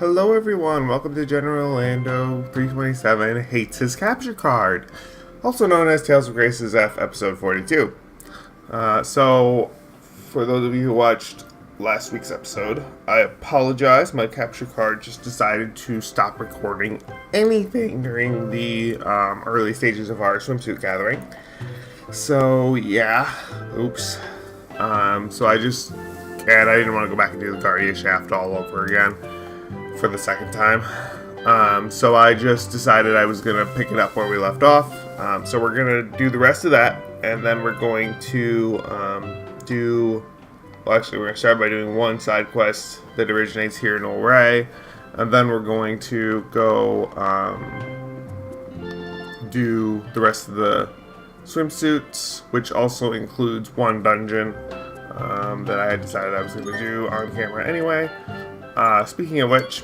Hello everyone, welcome to General Orlando 327 Hates His Capture Card, also known as Tales of Grace's F, episode 42. For those of you who watched last week's episode, I apologize, my capture card just decided to stop recording anything during the early stages of our swimsuit gathering. So yeah, oops. I didn't want to go back and do the Guardia shaft all over again for the second time. So I just decided I was going to pick it up where we left off. So we're going to do the rest of that, and then we're going to we're going to start by doing one side quest that originates here in Olray, and then we're going to go do the rest of the swimsuits, which also includes one dungeon that I had decided I was going to do on camera anyway. Speaking of which,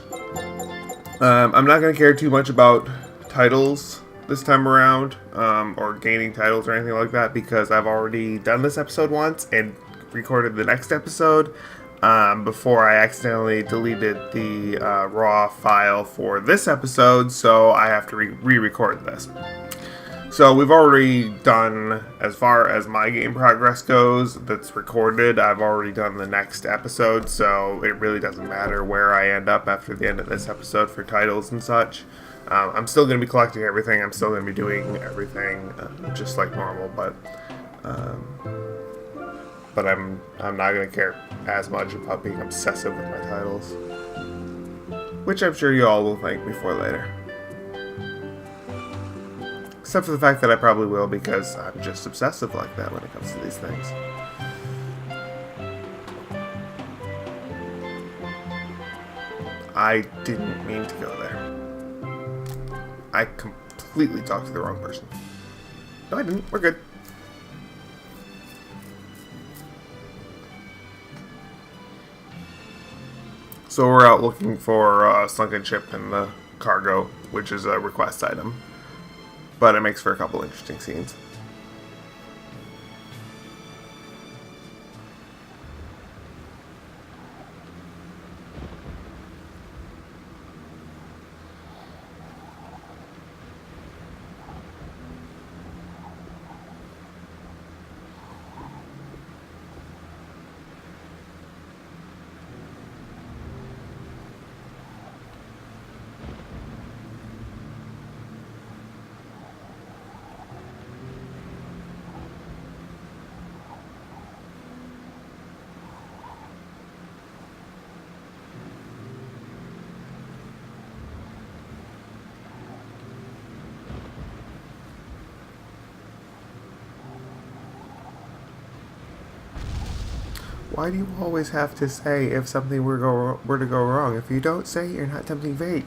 I'm not going to care too much about titles this time around, or gaining titles or anything like that, because I've already done this episode once and recorded the next episode before I accidentally deleted the raw file for this episode, so I have to re-record this. So we've already done, as far as my game progress goes, that's recorded, I've already done the next episode, so it really doesn't matter where I end up after the end of this episode for titles and such. I'm still going to be collecting everything, I'm still going to be doing everything just like normal, but I'm not going to care as much about being obsessive with my titles, which I'm sure you all will thank me for later. Except for the fact that I probably will, because I'm just obsessive like that when it comes to these things. I didn't mean to go there. I completely talked to the wrong person. No, I didn't. We're good. So we're out looking for a sunken ship in the cargo, which is a request item. But it makes for a couple interesting scenes. Why do you always have to say if something were to go wrong? If you don't say, you're not tempting fate.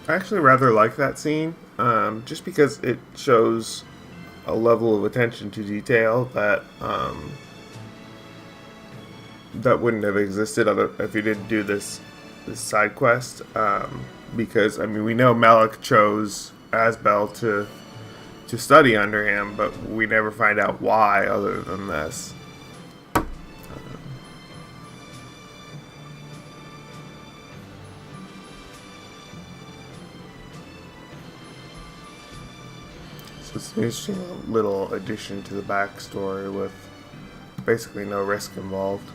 I actually rather like that scene, just because it shows a level of attention to detail that that wouldn't have existed if you didn't do this side quest. Because I mean, we know Malik chose Asbel to study under him, but we never find out why other than this. So it's an interesting little addition to the backstory with basically no risk involved.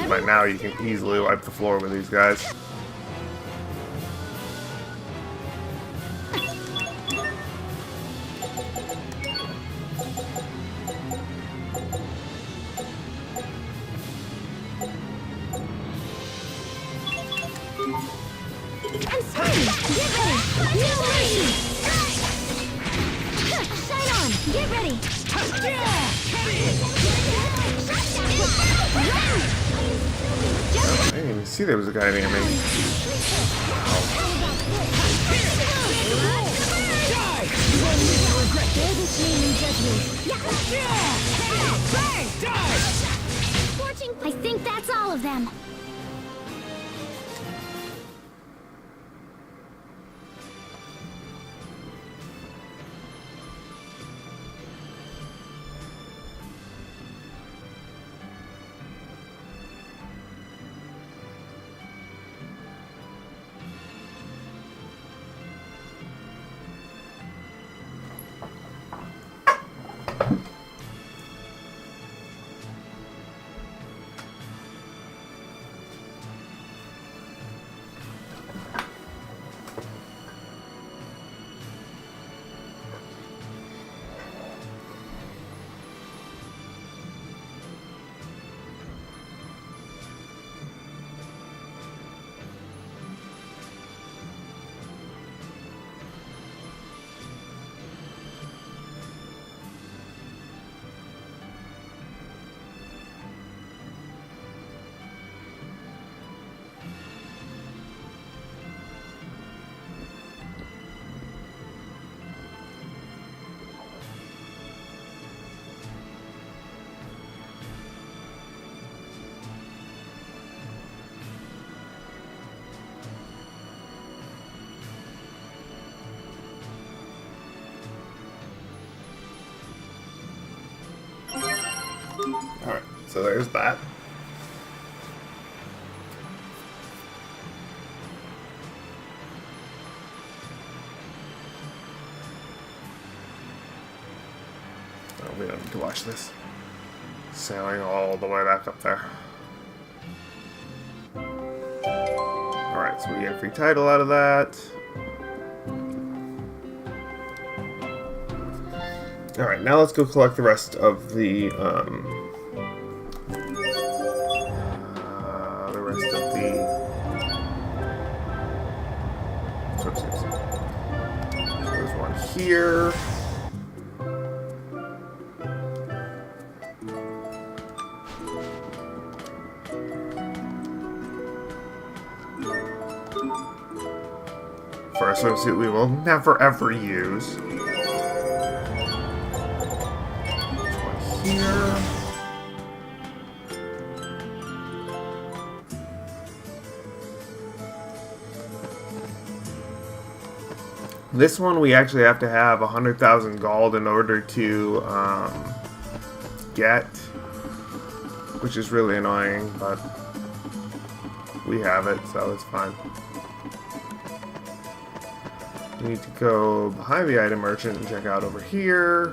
By now you can easily wipe the floor with these guys. I'm sorry! Get ready! No mercy! Shine on! Get ready! I didn't even see there was a guy near me. I think that's all of them. Alright, so there's that. Oh, we don't need to watch this. Sailing all the way back up there. Alright, so we get a free title out of that. Alright, now let's go collect the rest of the swimsuits. So there's one here. For a swimsuit we will never ever use. Here. This one we actually have to have 100,000 gold in order to get, which is really annoying, but we have it, so it's fine. We need to go behind the item merchant and check out over here.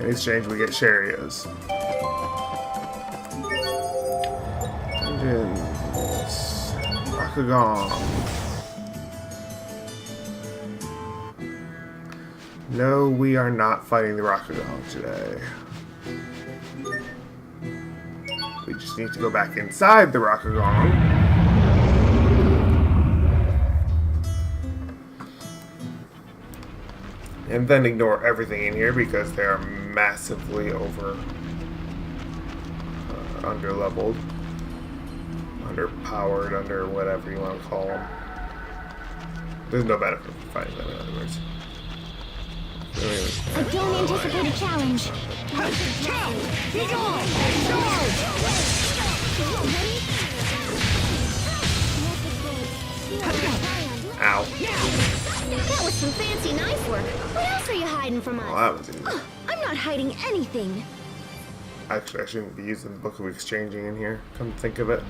In exchange, we get Sharias. Dungeons. Rokugan. No, we are not fighting the Rokugan today. We just need to go back inside the Rokugan. And then ignore everything in here because they are massively under-leveled. Underpowered, under whatever you want to call them. There's no benefit for fighting them, in other words. I don't anticipate a challenge. Be gone! Ow. That was some fancy knife work. What else are you hiding from us? Well, that was easy. I'm not hiding anything. Actually, I shouldn't be using the Book of Exchanging in here. Come to think of it.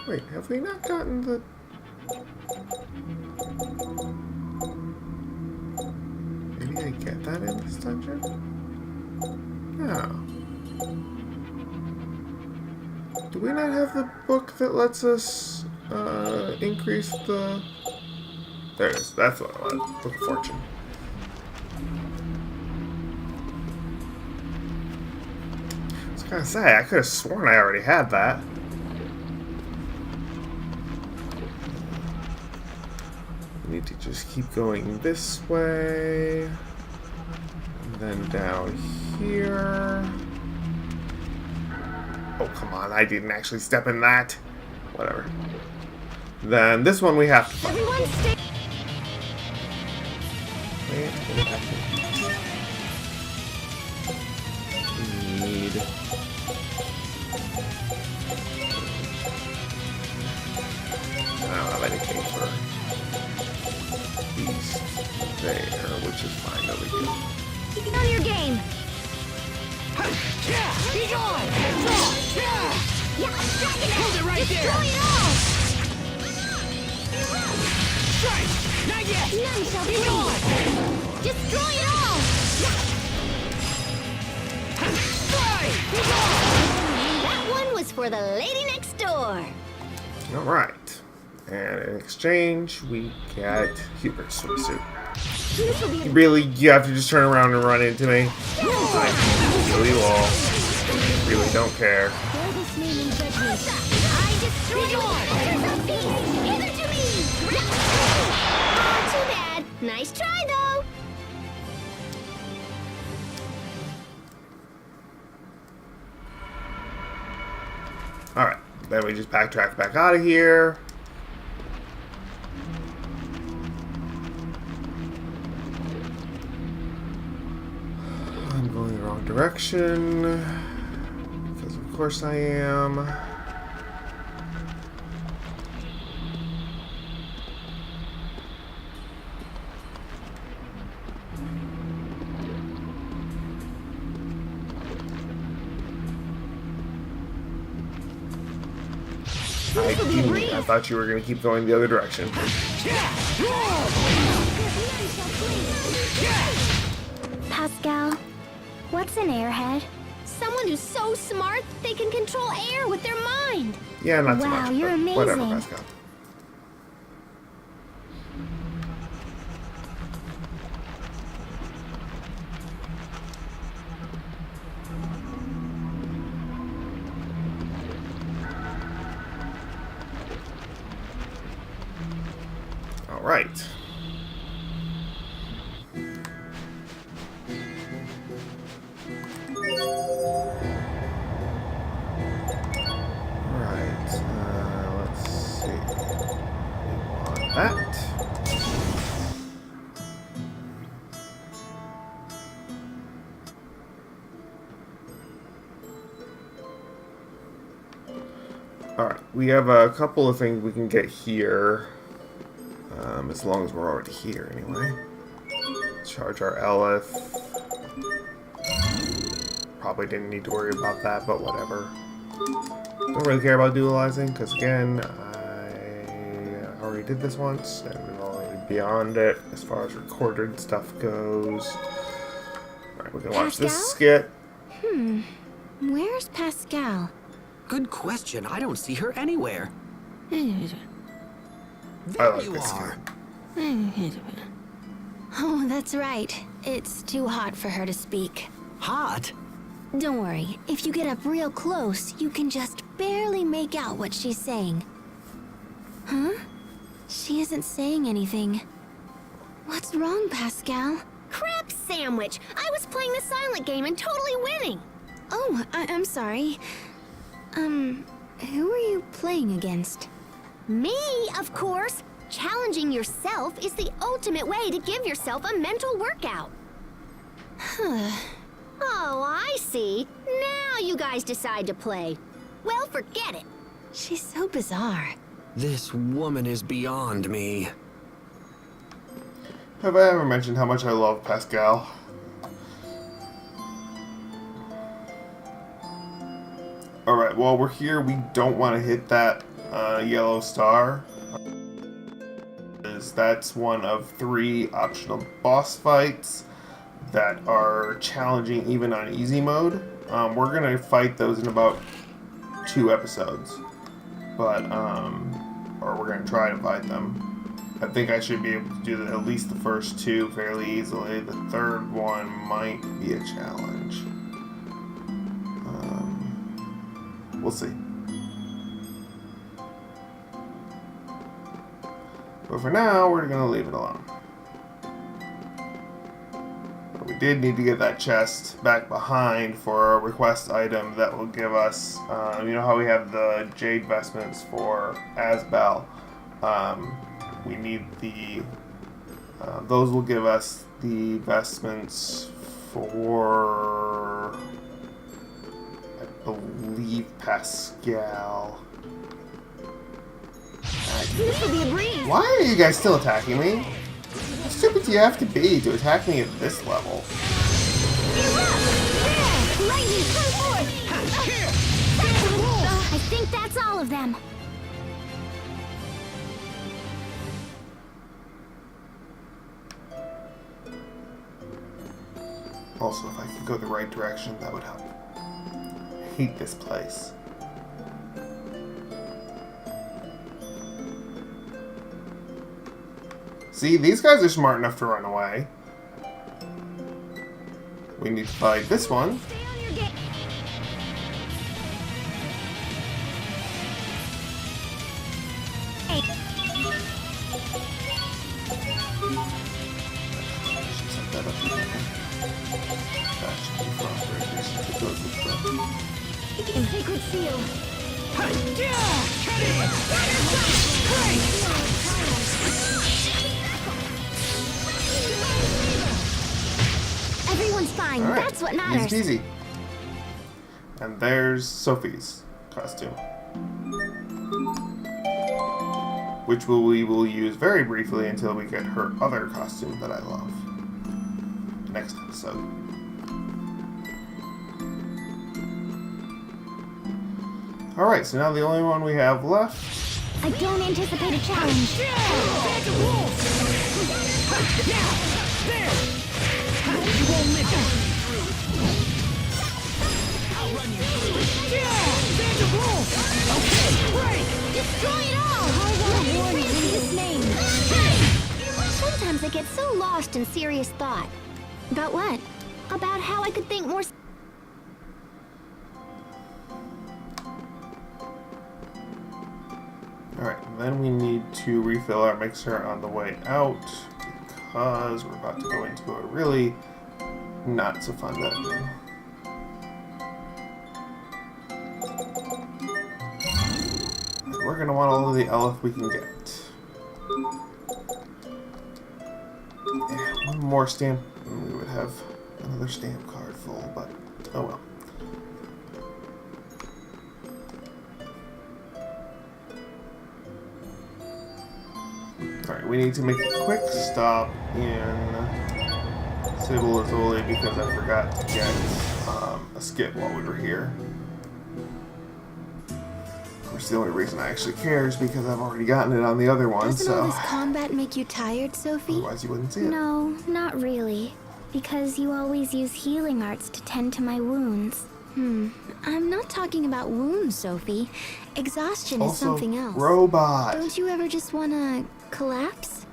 Wait, have we not gotten the... Maybe I get that in this dungeon? No. Do we not have the book that lets us increase the... There it is. That's what I want. Book of Fortune. I was gonna say, I could have sworn I already had that. Need to just keep going this way, and then down here. Oh, come on, I didn't actually step in that. Whatever. Then this one we have to fight. Everyone stay. We need... I don't have anything for these there, which is fine, no big deal. On your game. Be gone! Yeah, dragon it. Hold it right Destroy there. it all. Strike! Not yet! None shall Be be. gone! Destroy it all. Strike! Be gone! That one was for the lady next door. Alright. And in exchange, we get Hubert's swimsuit. This will be Really, you have to just turn around and run into me? I kill you all. Really don't care. Bear this name in judgment. I destroy you. Give it to me. Oh, too bad. Nice try, though. Alright. Then we just backtrack back out of here. I'm going the wrong direction. Because of course I am. I thought you were going to keep going the other direction. Pascal, what's an airhead? Someone who's so smart they can control air with their mind. Yeah, not so Wow, much. you're but amazing. Whatever, Pascal. All right. Let's see. We want that. we have a couple of things we can get here. As long as we're already here, anyway. Charge our Elif. Probably didn't need to worry about that, but whatever. Don't really care about dualizing, because again, I already did this once, and we're already beyond it as far as recorded stuff goes. Alright, we can watch this skit. Where's Pascal? Good question. I don't see her anywhere. I There like you this are. Oh, that's right. It's too hot for her to speak. Hot? Don't worry. If you get up real close, you can just barely make out what she's saying. Huh? She isn't saying anything. What's wrong, Pascal? Crap sandwich! I was playing the silent game and totally winning! Oh, I'm sorry. Who are you playing against? Me, of course! Challenging yourself is the ultimate way to give yourself a mental workout. Oh, I see. Now you guys decide to play. Well, forget it. She's so bizarre. This woman is beyond me. Have I ever mentioned how much I love Pascal? Alright, while we're here, we don't want to hit that yellow star. That's one of 3 optional boss fights that are challenging even on easy mode. We're going to fight those in about 2 episodes. But, or we're going to try to fight them. I think I should be able to do at least the first 2 fairly easily. The third one might be a challenge. We'll see. But for now, we're going to leave it alone. But we did need to get that chest back behind for a request item that will give us, you know how we have the jade vestments for Asbel? We need the, those will give us the vestments for, I believe, Pascal. This will be a breeze. Why are you guys still attacking me? How stupid do you have to be to attack me at this level? Lightning, come forth! I think that's all of them. Also, if I could go the right direction, that would help. I hate this place. See, these guys are smart enough to run away. We need to fight this one. Stay on your game. Set that up here. That should be frostbreakers. It goes with them. Sacred seal. Everyone's fine. Alright, That's what matters. easy peasy. And there's Sophie's costume. Which we will use very briefly until we get her other costume that I love. Next episode. Alright, so now the only one we have left. I don't anticipate a challenge. Destroy it all! I warn you in his name. Sometimes I get so lost in serious thought. About what? About how I could think more. Alright, then we need to refill our mixer on the way out because we're about to go into a really not so fun dungeon. And we're gonna want all of the Elif we can get. Yeah, one more stamp and we would have another stamp card full, but oh well. Alright, we need to make a quick stop in Sable Azuli because I forgot to get a skip while we were here. Of course, the only reason I actually care is because I've already gotten it on the other one, Doesn't all so this combat make you tired, Sophie? otherwise you wouldn't see it. No, not really. Because you always use healing arts to tend to my wounds. I'm not talking about wounds, Sophie. Exhaustion is Also, something else. robot. Don't you ever just wanna collapse?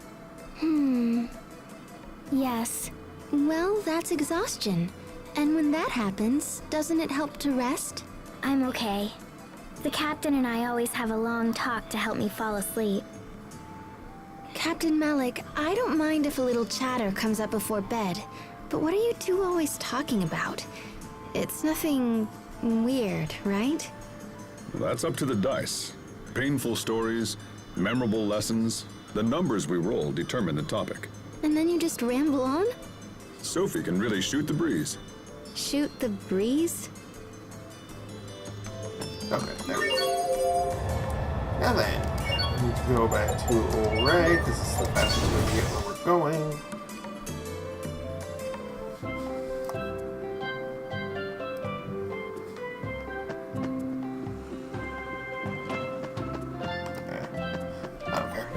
Yes. Well, that's exhaustion. And when that happens, doesn't it help to rest? I'm okay. The captain and I always have a long talk to help me fall asleep. Captain Malik, I don't mind if a little chatter comes up before bed, but what are you two always talking about? It's nothing weird, right? That's up to the dice. Painful stories, memorable lessons, the numbers we roll determine the topic. And then you just ramble on? Sophie can really shoot the breeze. Shoot the breeze? Okay, there we go. Now then, we need to go back to Ouray, because it's the fastest way to get where we're going. I don't care.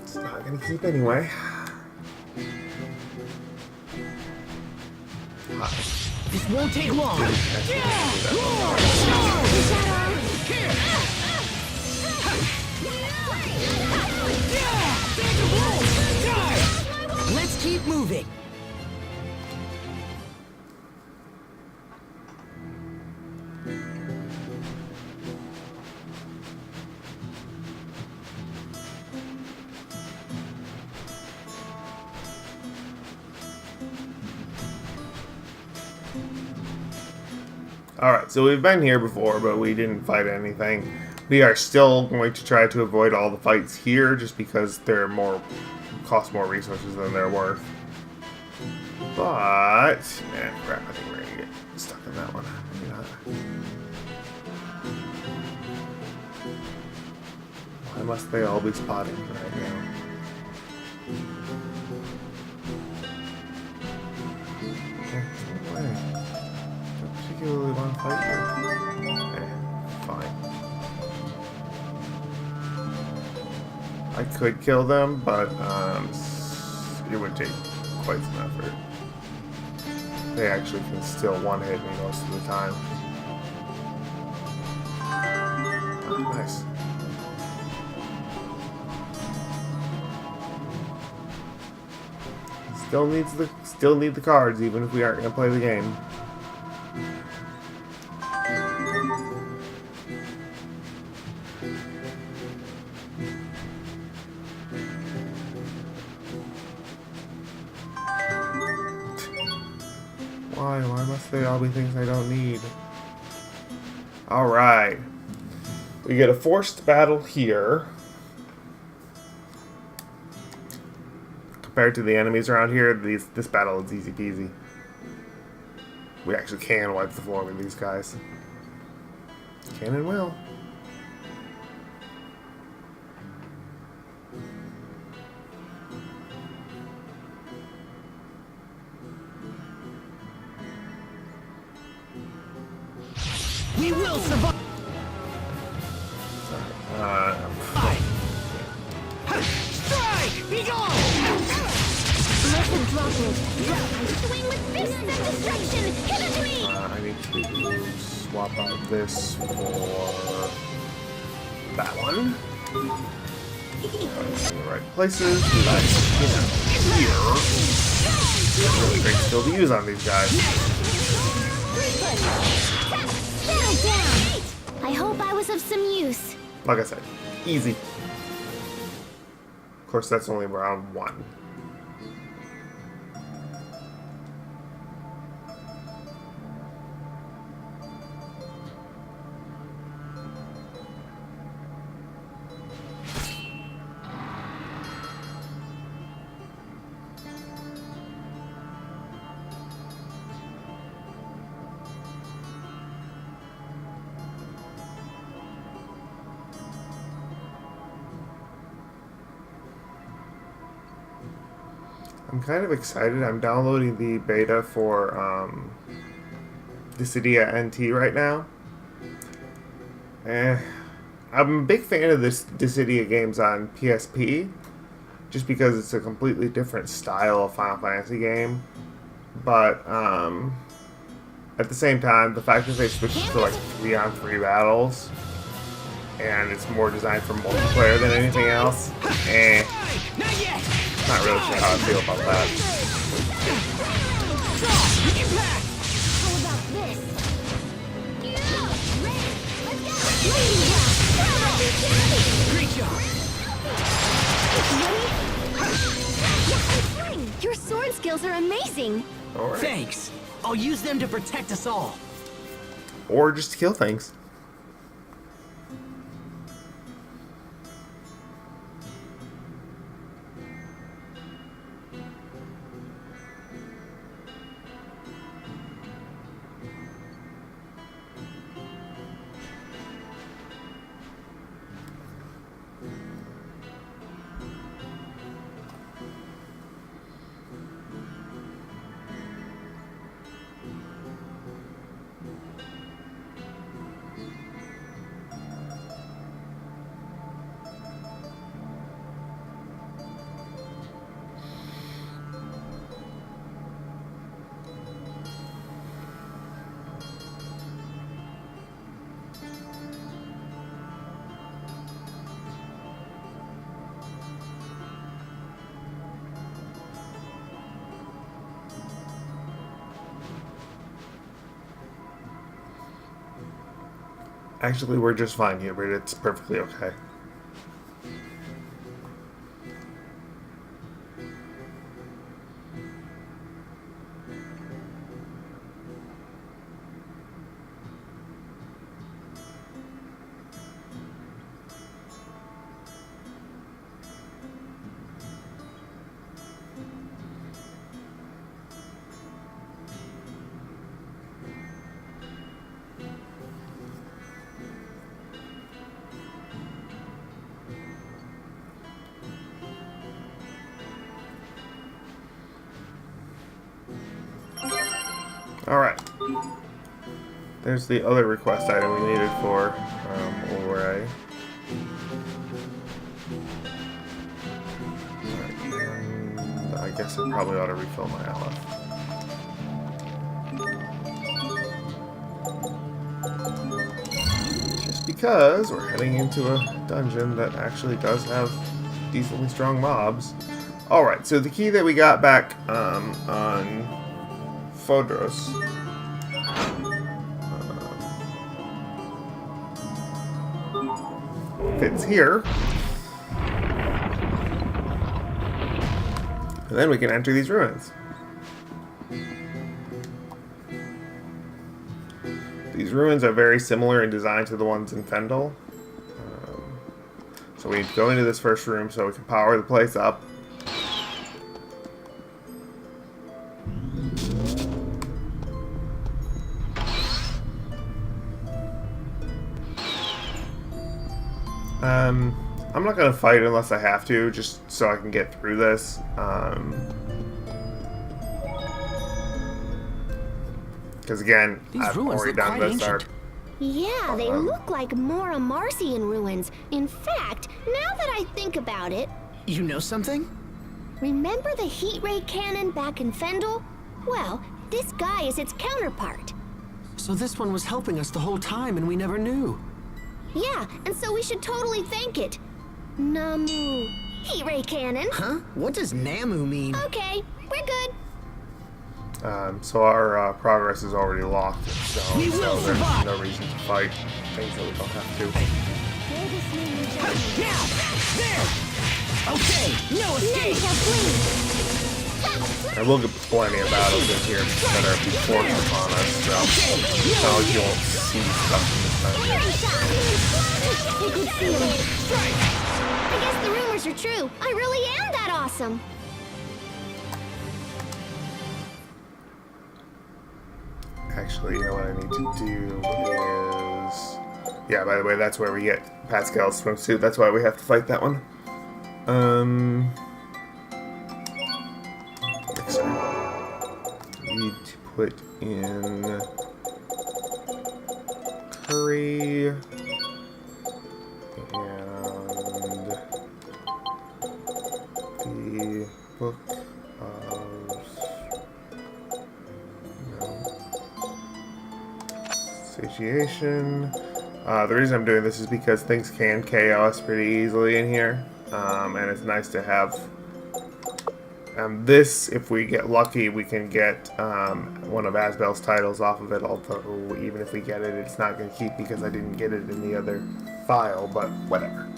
It's not gonna keep anyway. This won't take long. Let's keep moving. Alright, so we've been here before, but we didn't fight anything. We are still going to try to avoid all the fights here, just because they're cost more resources than they're worth. But, man, crap, I think we're gonna get stuck in that one. Maybe not. Why must they all be spotting right now? Okay, why? Don't particularly want to fight you. Okay, fine. I could kill them, but it would take quite some effort. They actually can still one-hit me most of the time. Oh, nice. Still need the cards, even if we aren't gonna play the game. Why? Why must they all be things I don't need? Alright. We get a forced battle here. Compared to the enemies around here, this battle is easy peasy. We actually can wipe the floor with these guys. Can and will. We will survive. Strike! Be gone! Listen, drop it. Swing with fists of destruction! Give it to me! I need to swap out this for that one. In the right places. That's, here. Really great skill to use on these guys. Settle down! I hope I was of some use. Like I said, easy. Of course, that's only round one. I'm kind of excited. I'm downloading the beta for Dissidia NT right now. I'm a big fan of this Dissidia games on PSP, just because it's a completely different style of Final Fantasy game. But at the same time, the fact that they switched to like 3-on-3 battles, and it's more designed for multiplayer than anything else, Not yet! not really sure how I feel about that. Impact! How about this? Great job! Your sword skills are amazing. Alright. Thanks. I'll use them to protect us all. Or just to kill things. Actually, we're just fine here, but it's perfectly okay. Alright. There's the other request item we needed for Ulray. And I guess I probably ought to refill my LF. Just because we're heading into a dungeon that actually does have decently strong mobs. Alright, so the key that we got back on Fodros fits here. And then we can enter these ruins. These ruins are very similar in design to the ones in Fendel. So we need to go into this first room so we can power the place up. I'm not gonna fight unless I have to, just so I can get through this. Because again, These I've ruins already look done quite this ancient. arc. Yeah, they look like Mora Marcian ruins. In fact, now that I think about it, You know something? remember the heat ray cannon back in Fendel? Well, this guy is its counterpart. So this one was helping us the whole time and we never knew. Yeah, and so we should totally thank it. Namu. Heat ray cannon. Huh? What does Namu mean? Okay, we're good. So our progress is already locked, so, We will there's survive! no reason to fight things that we don't have to. Now! There! Okay, no escape! Ninja, please. And we'll get plenty of battles in here that are forced upon us, so it's not like you won't see stuff in this dungeon. A good feeling. I guess the rumors are true. I really am that awesome. Actually, you know what I need to do is... Yeah, by the way, that's where we get Pascal's swimsuit. That's why we have to fight that one. put in curry and the book of satiation. The reason I'm doing this is because things can KO us pretty easily in here, and it's nice to have this. If we get lucky, we can get one of Asbel's titles off of it, although even if we get it, it's not going to keep because I didn't get it in the other file, but whatever.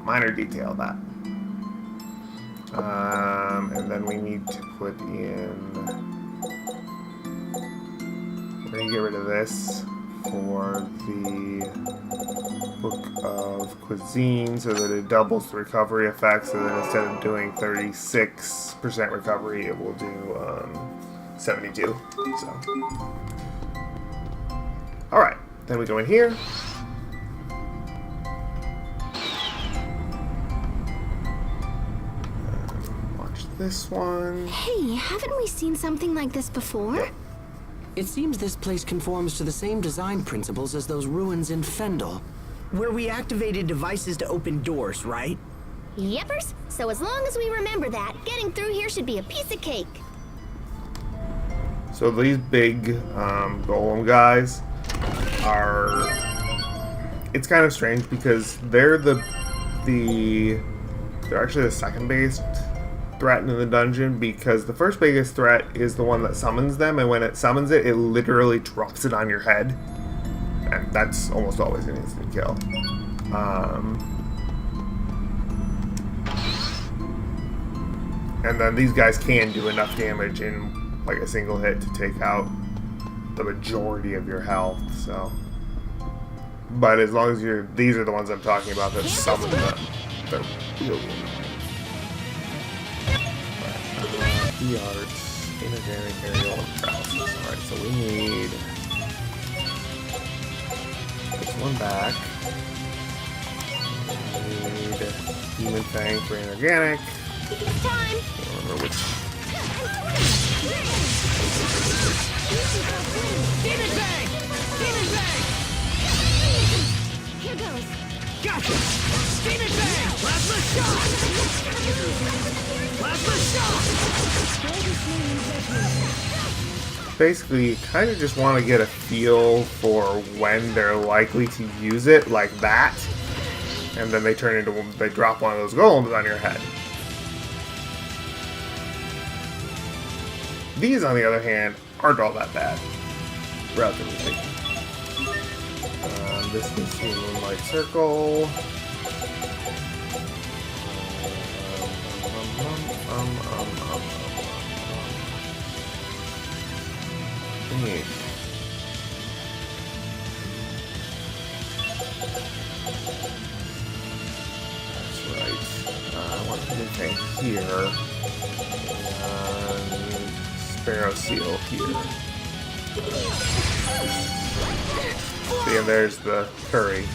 Minor detail, that. And then we need to put in... We're going to get rid of this for the Book of Cuisine so that it doubles the recovery effect, so that instead of doing 36% recovery, it will do 72. So, alright, then we go in here. Watch this one. Hey, haven't we seen something like this before? It seems this place conforms to the same design principles as those ruins in Fendel. Where we activated devices to open doors, right? Yepers. So as long as we remember that, getting through here should be a piece of cake. So these big golem guys are... It's kind of strange because they're they're actually the second biggest threat in the dungeon, because the first biggest threat is the one that summons them, and when it summons it, it literally drops it on your head, and that's almost always an instant kill. And then these guys can do enough damage in like a single hit to take out the majority of your health. So, but as long as these are the ones I'm talking about that summon them, they're really annoying. Yards, inorganic aerial and paralysis. Alright, so we need this one back. We need Demon Fang for inorganic. It's time. I don't remember which. Demon Bang! Demon Bang! Here goes. Gotcha! Demon Bang! Plasma Shock! Plasma Shock! Basically, you kind of just want to get a feel for when they're likely to use it, like that, and then they drop one of those golems on your head. These, on the other hand, aren't all that bad, relatively speaking. This is the Moonlight Circle. That's right. I want to thing here. And Sparrow Seal here. See, and there's the curry.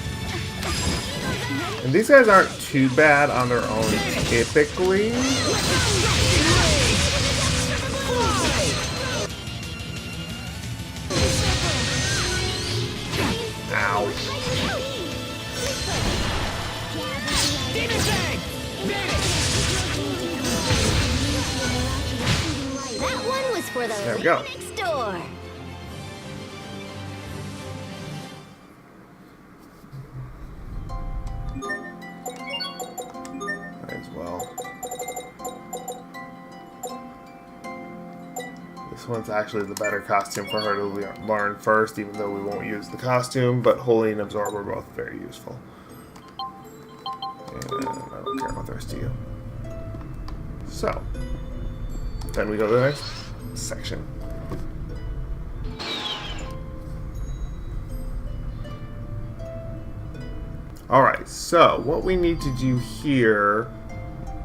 And these guys aren't too bad on their own typically. Ow. That one was for the There we go. next door. As well. This one's actually the better costume for her to learn first, even though we won't use the costume, but Holy and Absorb are both very useful. And I don't care about the rest of you. So, then we go to the next section. Alright, so what we need to do here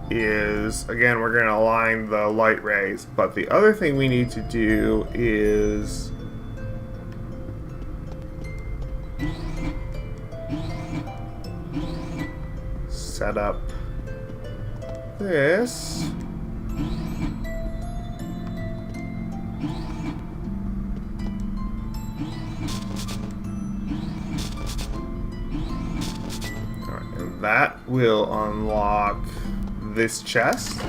is, again, we're going to align the light rays, but the other thing we need to do is set up this that will unlock this chest.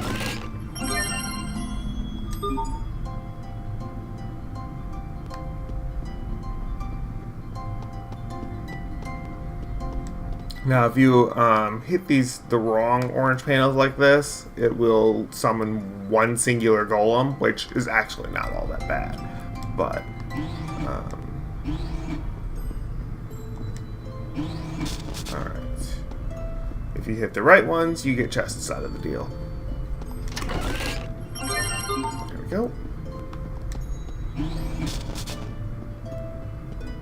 Now, if you hit the wrong orange panels like this, it will summon one singular golem, which is actually not all that bad. But all right, if you hit the right ones, you get chests out of the deal. There we go.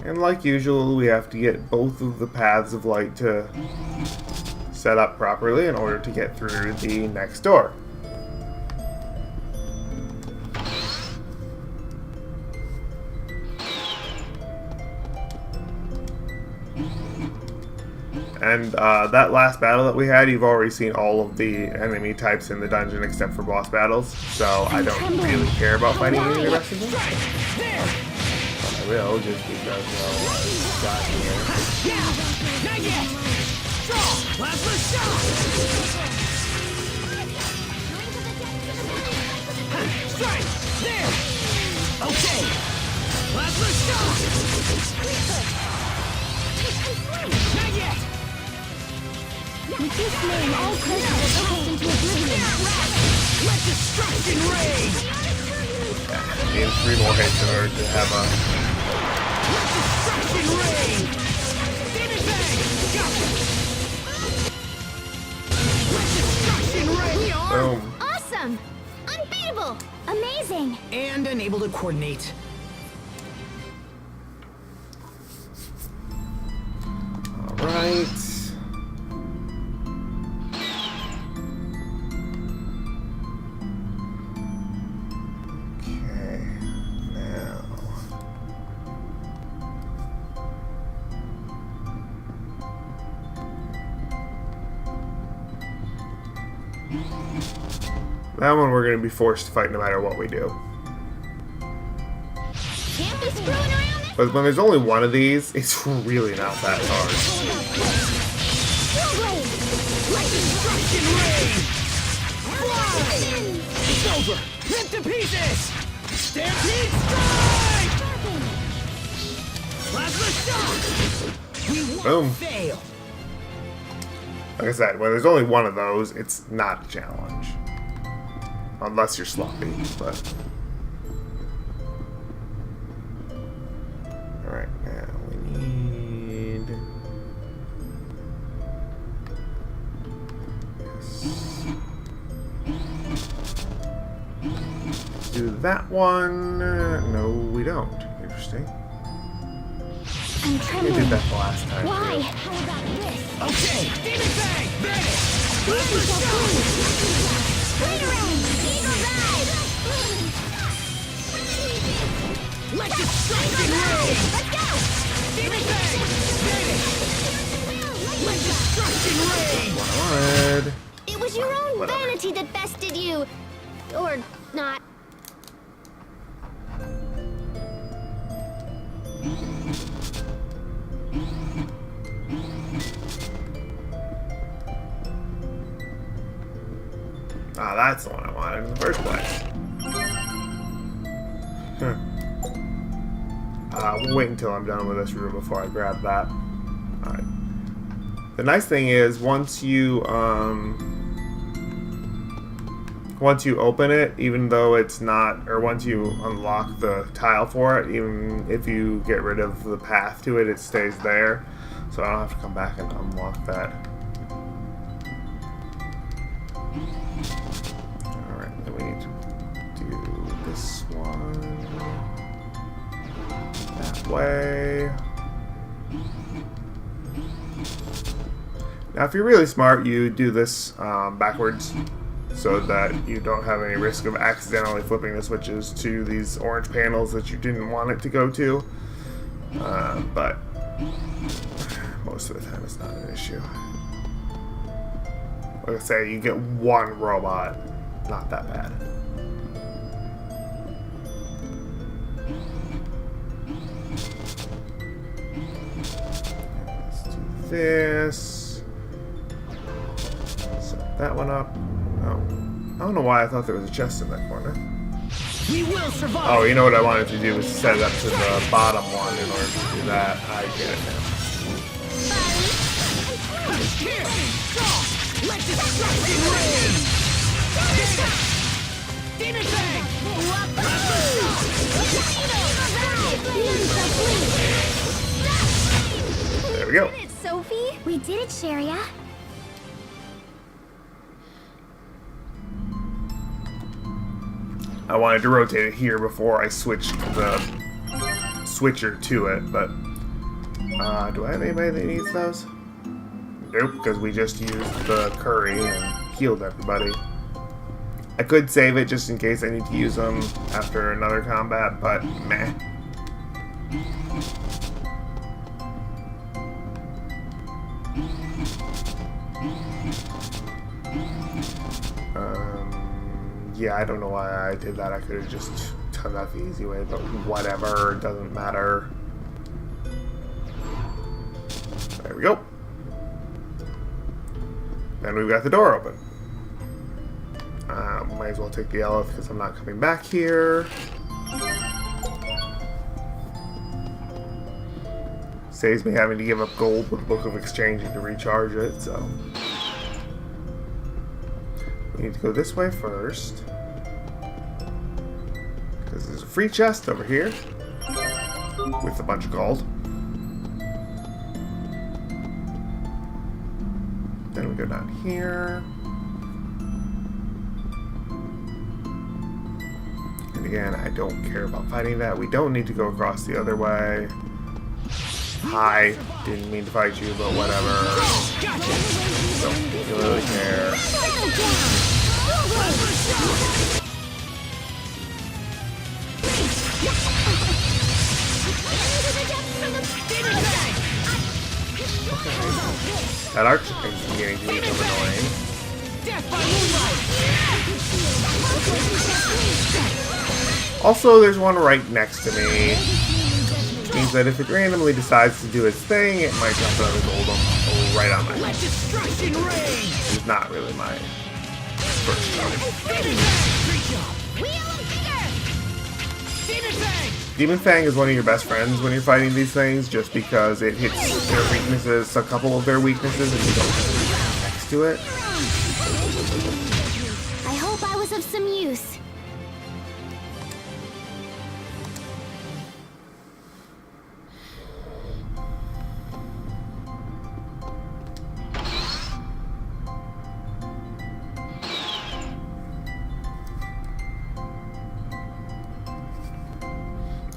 And like usual, we have to get both of the paths of light to set up properly in order to get through the next door. And that last battle that we had, you've already seen all of the enemy types in the dungeon except for boss battles, so I don't really care about fighting any of the rest of them. I will, just because I got here. Not yet! Draw! Plasma shot! Strike! There! Okay! Plasma shot! Not yet! With this name, all curses are cast into oblivion. Let destruction reign! Need 3 more hits in order to have a... Let destruction reign! Demon Bang! Gotcha! Let destruction reign! Boom. Awesome! Unbeatable! Amazing! And unable to coordinate. Alright. Okay, now. That one we're going to be forced to fight no matter what we do. Can't be screwing around this. But when there's only one of these, it's really not that hard. Let destruction reign! Fly! It's over! Rip to pieces! Stampede strike! Plasma shock! We won't Boom. fail! Like I said, when there's only one of those, it's not a challenge. Unless you're sloppy, but... Alright, now we need... Yes. Do that one. No, we don't. Interesting. I'm We trembling. did that the last time. Why? too. How about this? Okay! Demon Bang! Vanish! Let Plasma shock! Straight around! Eagle's eye! Let destruction reign! Let's go! Demon Bang! Vanish! Let destruction reign! What? It was your own Whatever. vanity that bested you. Or not. Ah, that's the one I wanted in the first place. We'll wait until I'm done with this room before I grab that. Alright. The nice thing is, once you open it, even though it's not, or once you unlock the tile for it, even if you get rid of the path to it, it stays there. So I don't have to come back and unlock that. Alright, then we need to do this one that way. Now, if you're really smart, you do this backwards so that you don't have any risk of accidentally flipping the switches to these orange panels that you didn't want it to go to. But most of the time it's not an issue. Like I say, you get one robot, not that bad. Let's do this. that one up. Oh. I don't know why I thought there was a chest in that corner. We will survive. Oh, you know what I wanted to do was set it up to the bottom one in order to do that. I get it now. Here, stop. Let destruction reign. Demon Fang. There we go. It's Sophie. We did it, Sharia. I wanted to rotate it here before I switched the switcher to it, but do I have anybody that needs those? Nope, because we just used the curry and healed everybody. I could save it just in case I need to use them after another combat, but meh. Yeah, I don't know why I did that. I could have just done that the easy way, but whatever, it doesn't matter. There we go. And we've got the door open. Might as well take the Eleth because I'm not coming back here. Saves me having to give up gold with Book of Exchanging to recharge it, so. We need to go this way first. Because there's a free chest over here. With a bunch of gold. Then we go down here. And again, I don't care about fighting that. We don't need to go across the other way. Hi. Didn't mean to fight you, but whatever. Don't really care. That arch is beginning to become annoying. Also, there's one right next to me. Which means that if it randomly decides to do its thing, it might drop another golem right on my head. It's not really my first choice. Demon Fang is one of your best friends when you're fighting these things, just because it hits their weaknesses, a couple of their weaknesses, and you don't stand next to it. I hope I was of some use.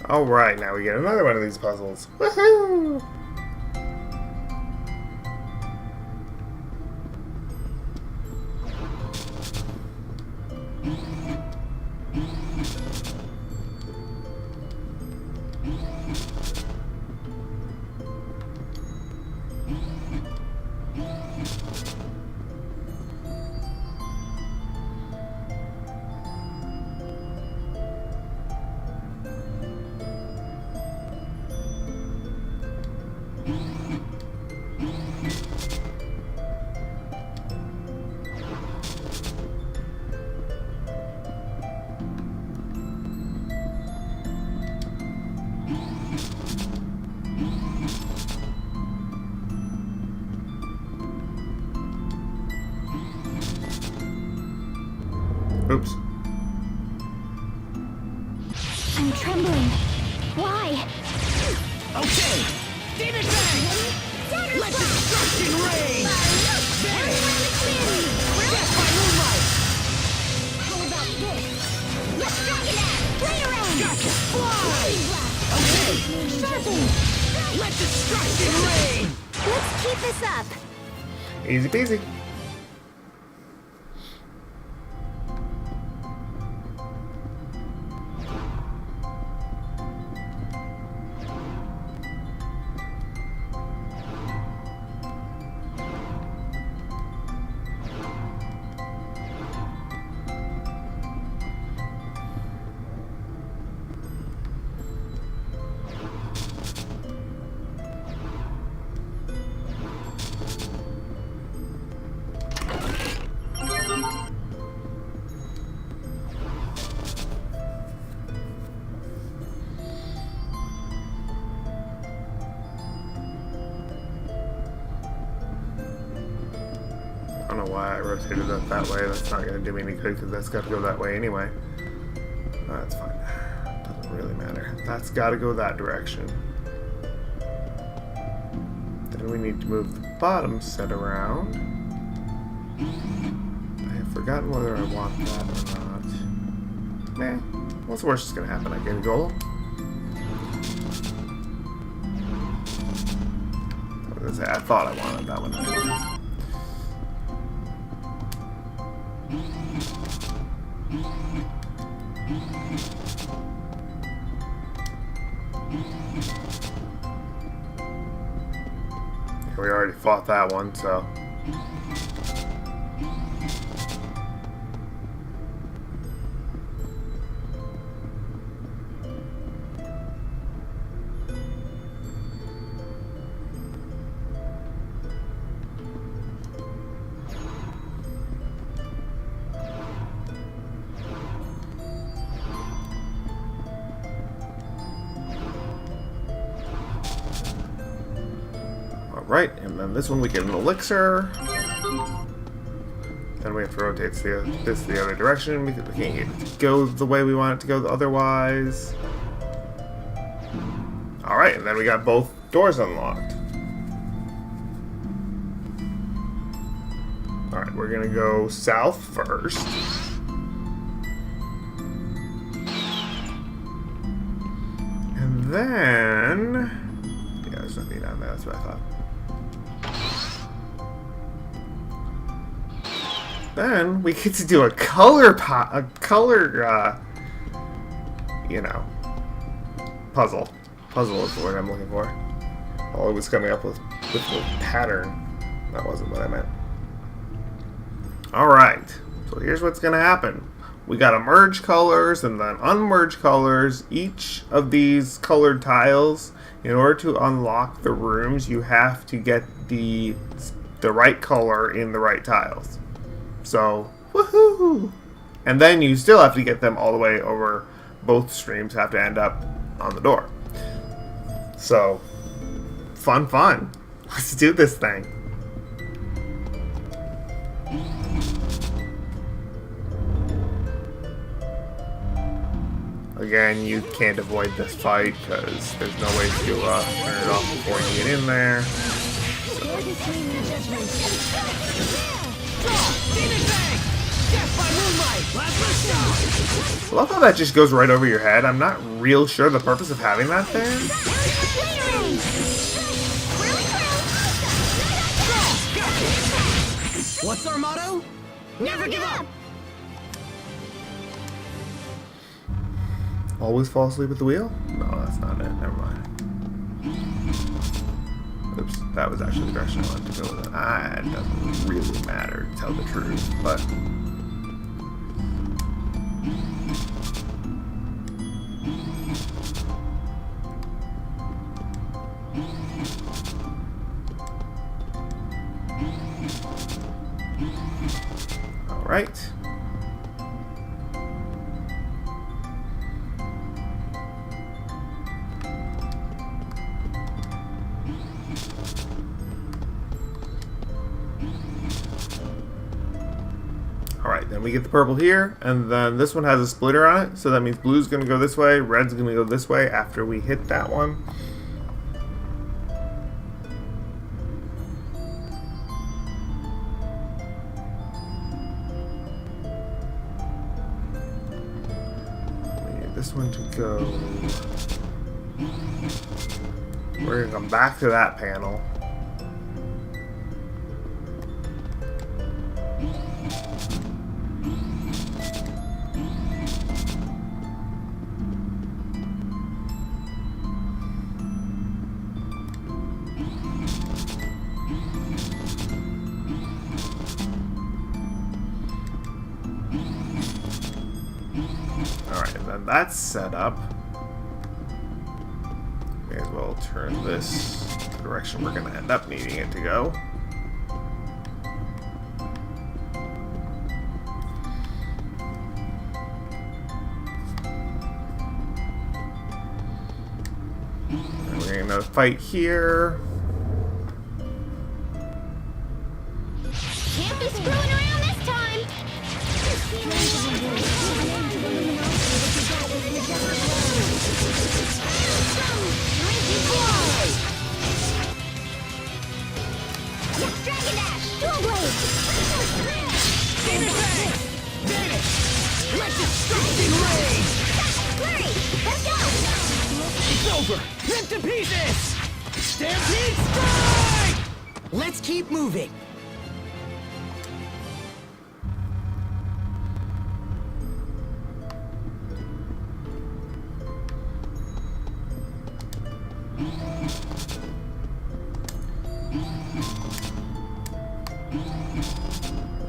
Alright, now we get another one of these puzzles. Woohoo! Oops. I'm trembling. Why? Okay, Demon Fang. Let destruction reign. Death by moonlight. How about this? Let's dragon act! Play around! Gotcha. Fly. Okay, Sharpen! let destruction reign. Let's keep this up. Easy peasy. don't know why I rotated it that way. That's not going to do me any good because that's got to go that way anyway. That's fine. Doesn't really matter. That's got to go that direction. Then we need to move the bottom set around. I have forgotten whether I want that or not. Meh. What's the worst that's going to happen? I get a golem. I thought I wanted that one. We already fought that one, so. Right, and then this one we get an elixir. Then we have to rotate this the other direction because we can't get it to go the way we want it to go otherwise. Alright, and then we got both doors unlocked. Alright, we're gonna go south first. And then... yeah, there's nothing down there, that's what I thought. Then we get to do a color, you know, puzzle. Puzzle is the word I'm looking for. All it was coming up with the pattern. That wasn't what I meant. Alright, so here's what's going to happen. We got to merge colors and then unmerge colors. Each of these colored tiles, in order to unlock the rooms, you have to get the right color in the right tiles. So, woohoo! And then you still have to get them all the way over. Both streams have to end up on the door. So, fun. Let's do this thing. Again, you can't avoid this fight because there's no way to turn it off before you get in there. I love how that just goes right over your head. I'm not real sure the purpose of having that there. What's our motto? Never give up! Always fall asleep at the wheel? No, that's not it. Never mind. Oops, that was actually the direction I wanted to go with it. It doesn't really matter, to tell the truth, but... Alright. Alright, then we get the purple here, and then this one has a splitter on it, so that means blue's going to go this way, red's going to go this way after we hit that one. We need this one to go. We're going to come back to that panel. Alright, and then that's set up. May as well turn this the direction we're going to end up needing it to go. And we're going to fight here. Can't be screwed Dragon Dash! Dual Blade! Give it back! Get it! Let destruction reign! Flurry! Let's go! It's over! Rip to pieces! Stampede strike! Let's keep moving.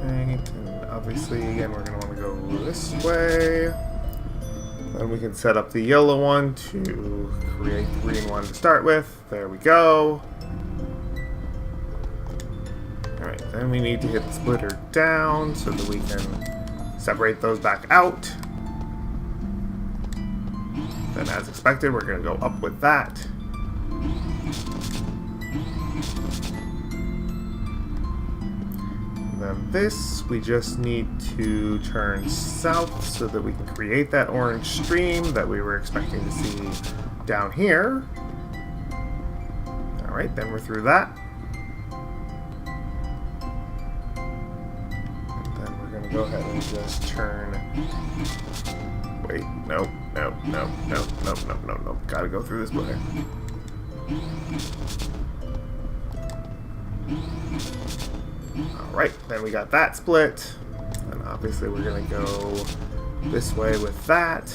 Right, and obviously, again, we're going to want to go this way. Then we can set up the yellow one to create the green one to start with. There we go. Alright, then we need to hit the splitter down so that we can separate those back out. Then as expected, we're going to go up with that. Then this, we just need to turn south so that we can create that orange stream that we were expecting to see down here. Alright, then we're through that. And then we're going to go ahead and just turn... Wait, no. Gotta go through this splitter. Alright, then we got that split. And obviously we're gonna go this way with that.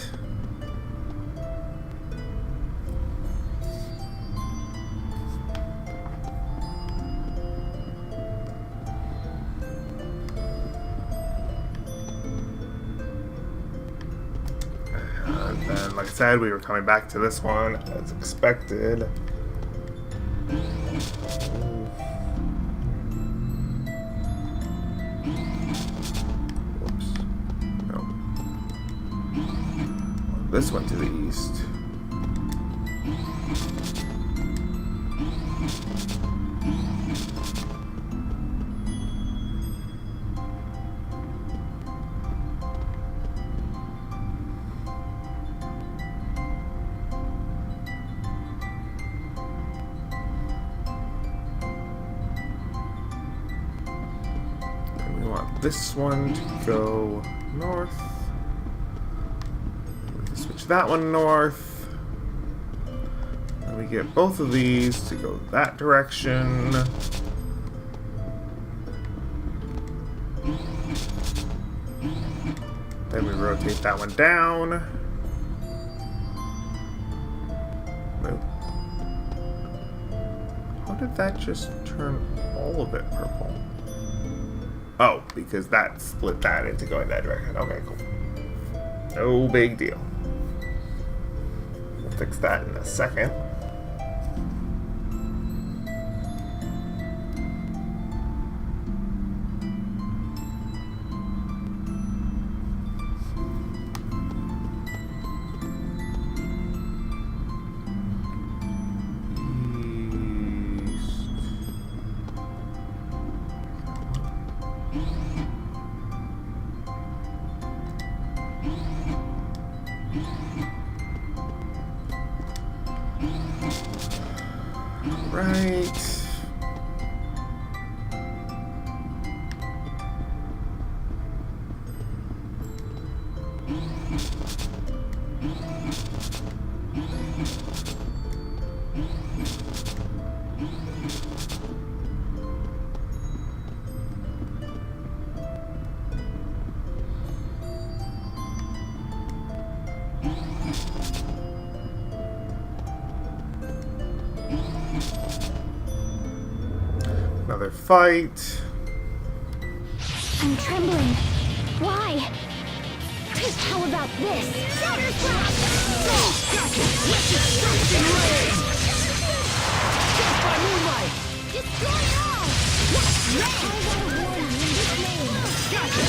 And then, like I said, we were coming back to this one as expected. This one to the east. And we want this one to go north. Switch that one north. And we get both of these to go that direction. Then we rotate that one down. Nope. How did that just turn all of it purple? Oh, because that split that into going that direction. Okay, cool. No big deal. We'll fix that in a second. Right. Another fight. I'm trembling. Why? How about this? Counter slap! Gotcha! Let destruction reign! Just by moonlight! Destroy it all! Yes! I want to warn you in this name. Gotcha!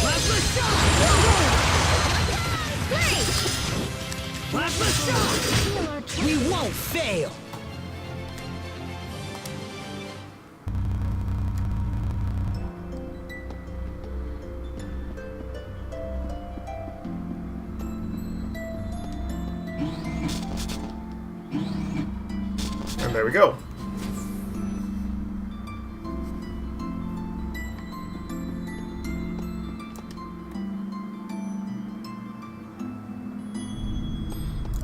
Plasma shock! Great! Plasma shock! We won't fail! there we go.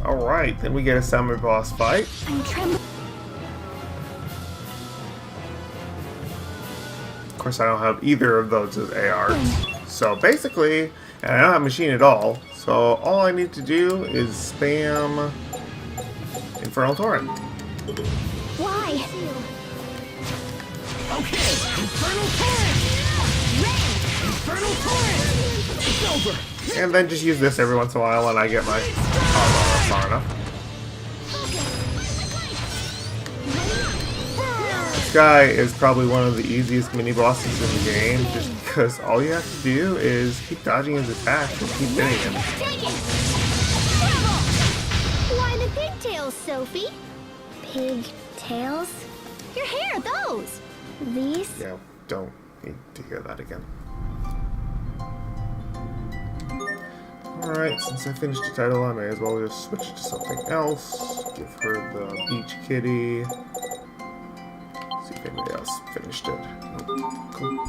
Alright, then we get a summer boss fight. I'm trembling. Of course, I don't have either of those as ARs. So basically, and I don't have machine at all, so all I need to do is spam Infernal Torrent. Why? Okay, Infernal Torrent! Infernal Torrent! It's over! And then just use this every once in a while when I get my armor far enough. This guy is probably one of the easiest mini bosses in the game, just because all you have to do is keep dodging his attacks and keep hitting him. Take it! Why the pigtails, Sophie? Pigtails? Your hair, those! These? Yeah, don't need to hear that again. Alright, since I finished the title, I may as well just switch to something else. Give her the beach kitty. See if anybody else finished it. Nope. Cool.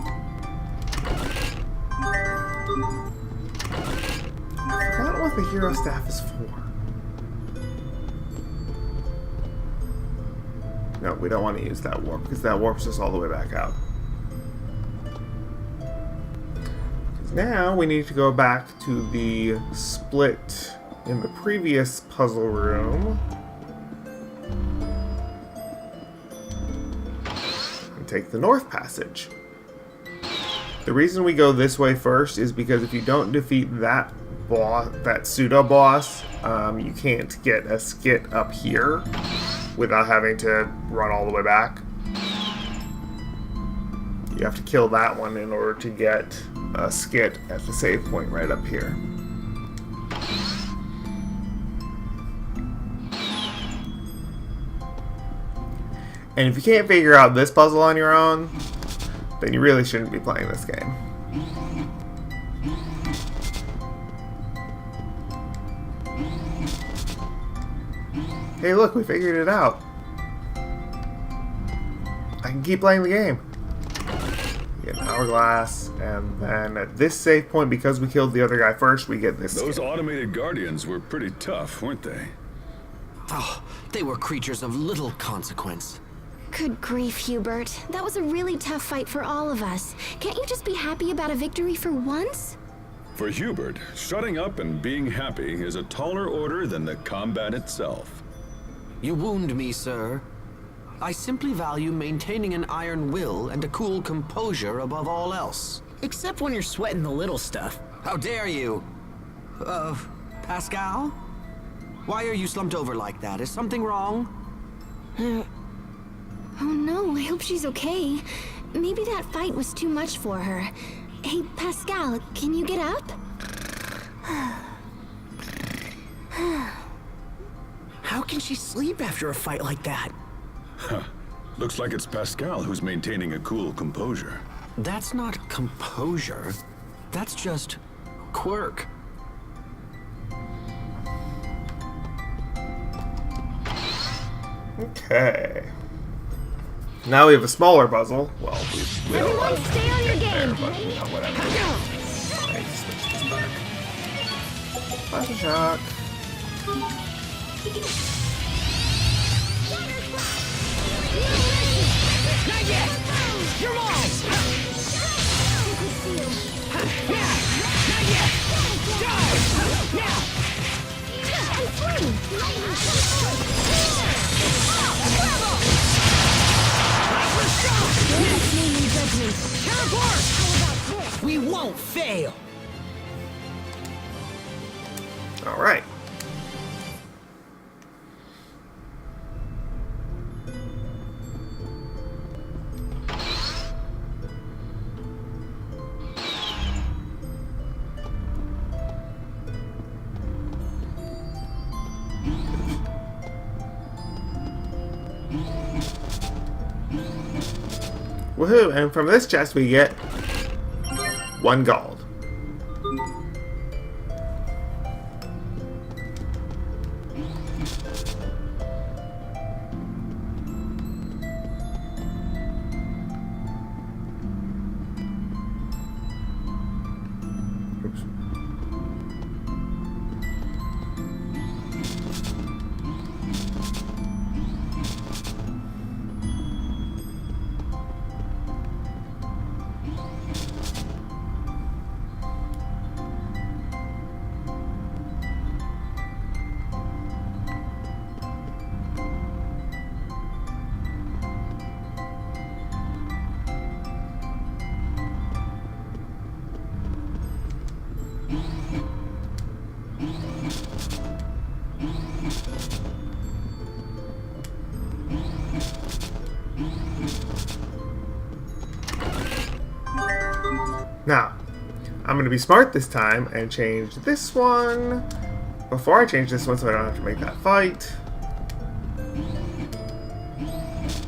I forgot what the hero staff is for. No, we don't want to use that warp, because that warps us all the way back out. Now we need to go back to the split in the previous puzzle room and take the North Passage. The reason we go this way first is because if you don't defeat that boss, that pseudo boss, you can't get a skit up here without having to run all the way back. You have to kill that one in order to get a skit at the save point right up here. And if you can't figure out this puzzle on your own, then you really shouldn't be playing this game. Hey look, we figured it out. I can keep playing the game. Get an hourglass, and then at this save point, because we killed the other guy first, we get this Those skin. automated guardians were pretty tough, weren't they? Oh, they were creatures of little consequence. Good grief, Hubert. That was a really tough fight for all of us. Can't you just be happy about a victory for once? For Hubert, shutting up and being happy is a taller order than the combat itself. You wound me, sir. I simply value maintaining an iron will and a cool composure above all else. Except when you're sweating the little stuff. How dare you? Pascal? Why are you slumped over like that? Is something wrong? Oh no, I hope she's okay. Maybe that fight was too much for her. Hey, Pascal, can you get up? How can she sleep after a fight like that? Looks like it's Pascal who's maintaining a cool composure. That's not composure. That's just quirk. Okay. Now we have a smaller puzzle. Well, we don't Everyone want stay on your there, game. but you know, whatever. I switch this back. Plasma shock. Not yet! You're mine! Now! Not yet! Die! Now! And swing! Teleport! We won't fail! All right. Woohoo! And from this chest we get 1 gold. Now, I'm going to be smart this time and change this one before I change this one so I don't have to make that fight.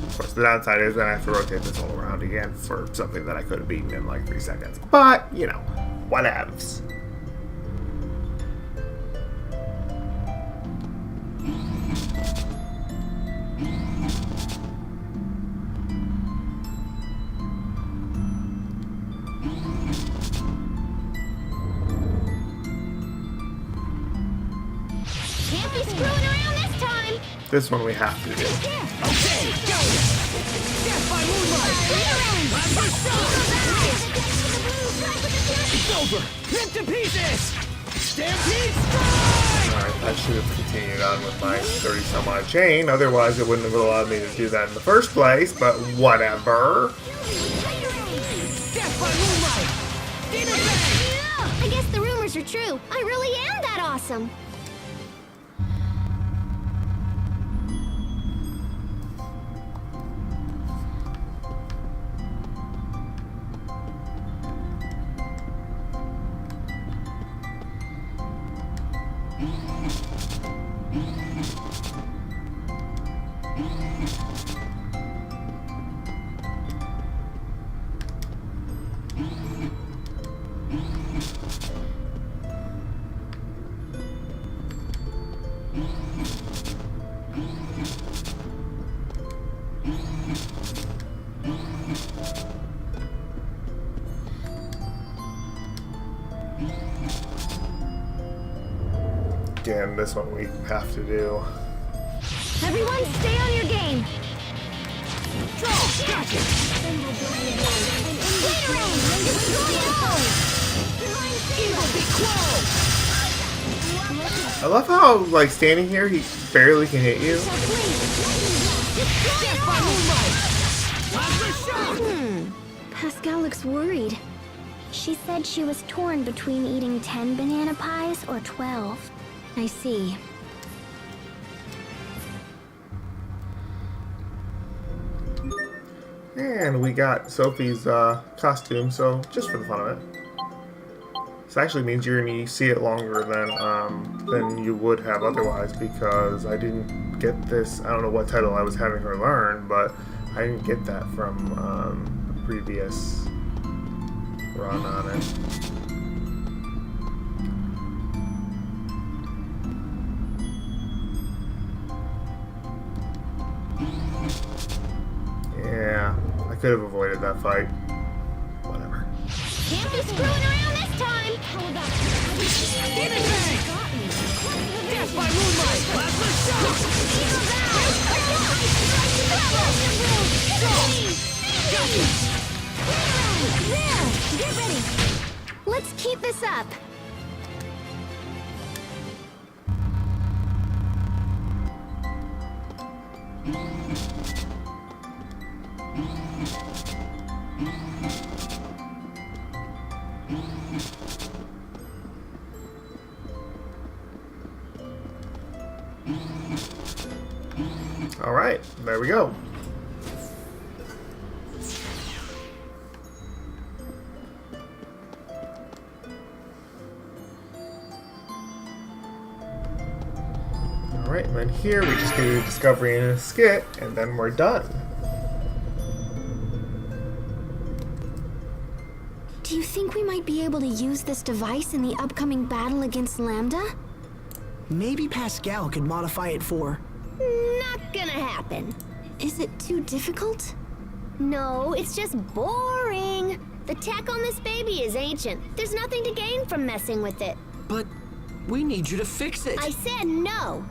Of course, the downside is that I have to rotate this all around again for something that I could have beaten in like 3 seconds. But, you know, whatevs. Can't be screwing around this time. This one we have to do. Okay, go! Death by moonlight! It's over! Ripped to pieces! Stampede strike! Alright, I should have continued on with my 30 some odd chain, otherwise it wouldn't have allowed me to do that in the first place, but whatever. Death by moonlight! Demon bang! I guess the rumors are true. I really am that awesome. Again, this one we have to do. Everyone, stay on your game. I love how, like, standing here, he barely can hit you. Pascal looks worried. She said she was torn between eating 10 banana pies or 12. I see. And we got Sophie's costume, so just for the fun of it. This actually means you're going to see it longer than you would have otherwise, because I didn't get this. I don't know what title I was having her learn, but I didn't get that from the previous run on it. Yeah, I could have avoided that fight. Whatever. Can't be screwing around this time. Demon bang! Death by moonlight! Plasma There! Get ready. Let's keep this up. All right, there we go. All right, and then here we just do discovery and a skit, and then we're done. Do you think we might be able to use this device in the upcoming battle against Lambda? Maybe Pascal could modify it for... Not gonna happen. Is it too difficult? No, it's just boring. The tech on this baby is ancient. There's nothing to gain from messing with it. But we need you to fix it. I said no.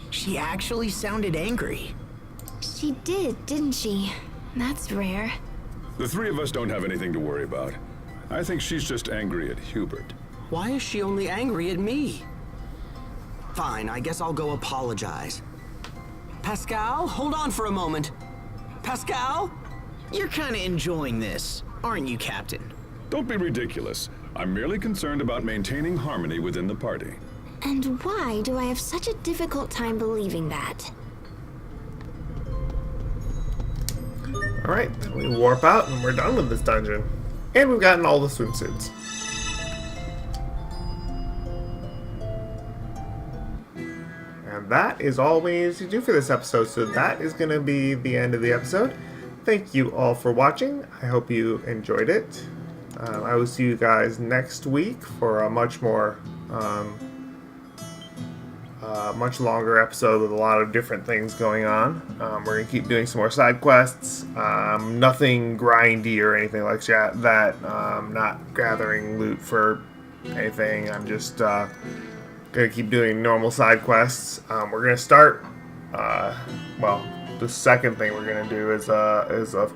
She actually sounded angry. She did, didn't she? That's rare. The three of us don't have anything to worry about. I think she's just angry at Hubert. Why is she only angry at me? Fine, I guess I'll go apologize. Pascal, hold on for a moment. Pascal? You're kinda enjoying this, aren't you, Captain? Don't be ridiculous. I'm merely concerned about maintaining harmony within the party. And why do I have such a difficult time believing that? All right, then we warp out, and we're done with this dungeon. And we've gotten all the swimsuits. And that is all we need to do for this episode, so that is going to be the end of the episode. Thank you all for watching. I hope you enjoyed it. I will see you guys next week for a much more, much longer episode with a lot of different things going on. We're going to keep doing some more side quests. Nothing grindy or anything like that. Not gathering loot for anything. I'm just going to keep doing normal side quests. We're going to start, well, the second thing we're going to do is a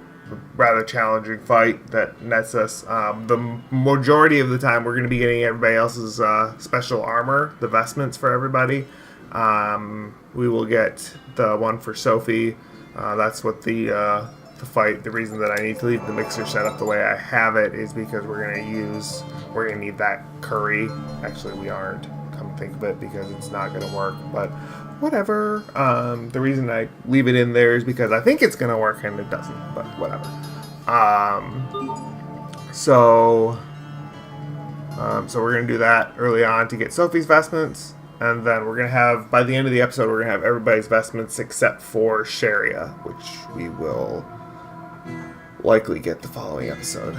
rather challenging fight that nets us. The majority of the time we're going to be getting everybody else's special armor, the vestments for everybody. We will get the one for Sophie. That's what the fight, the reason that I need to leave the mixer set up the way I have it is because we're going to need that curry. Actually, we aren't, come think of it, because it's not going to work, but whatever. The reason I leave it in there is because I think it's going to work and it doesn't, but whatever. So we're going to do that early on to get Sophie's vestments, and then we're going to have, by the end of the episode, we're going to have everybody's vestments except for Sharia, which we will likely get the following episode.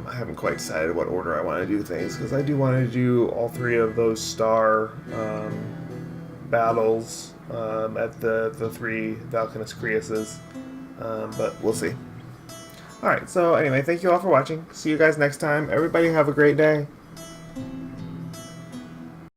I haven't quite decided what order I want to do things, because I do want to do all three of those star battles at the three Valkanus Criuses, but we'll see. Alright, so anyway, thank you all for watching. See you guys next time. Everybody have a great day.